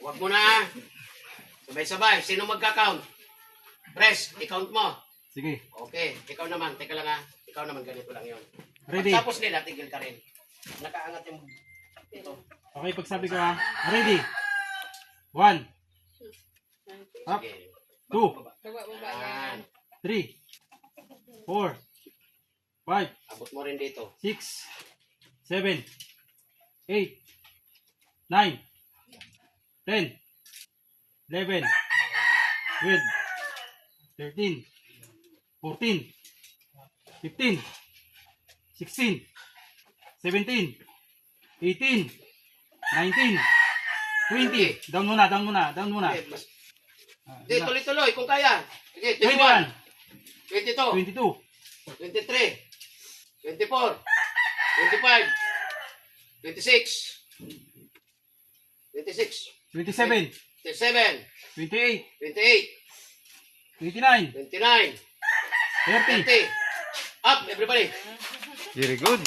Huwag mo na. Sabay-sabay. Sino magka-count? Press, i-count mo. Sige. Okay. Ikaw naman. Teka lang ha. Ikaw naman ganito lang yun. Ready? Tapos nila, tigil ka rin. Nakaangat yung... Ito. Okay, pagsabi ko ha. Ready? 1, up, Sige. 2, Yan. 3, 4, 5, Abot mo rin dito. 6, 7, 8, 9, 10, 11, 12, 13, 14, 15, 16, 17, 18, 19, 20. Down muna, down muna, down muna. Okay, Sige, tuloy-tuloy kung kaya. Sige, 21, 22, 22, 23, 24, 25, 26, 26, 27, 27, 28, 28, 29, 29, 30. 30. Up, everybody. Very good.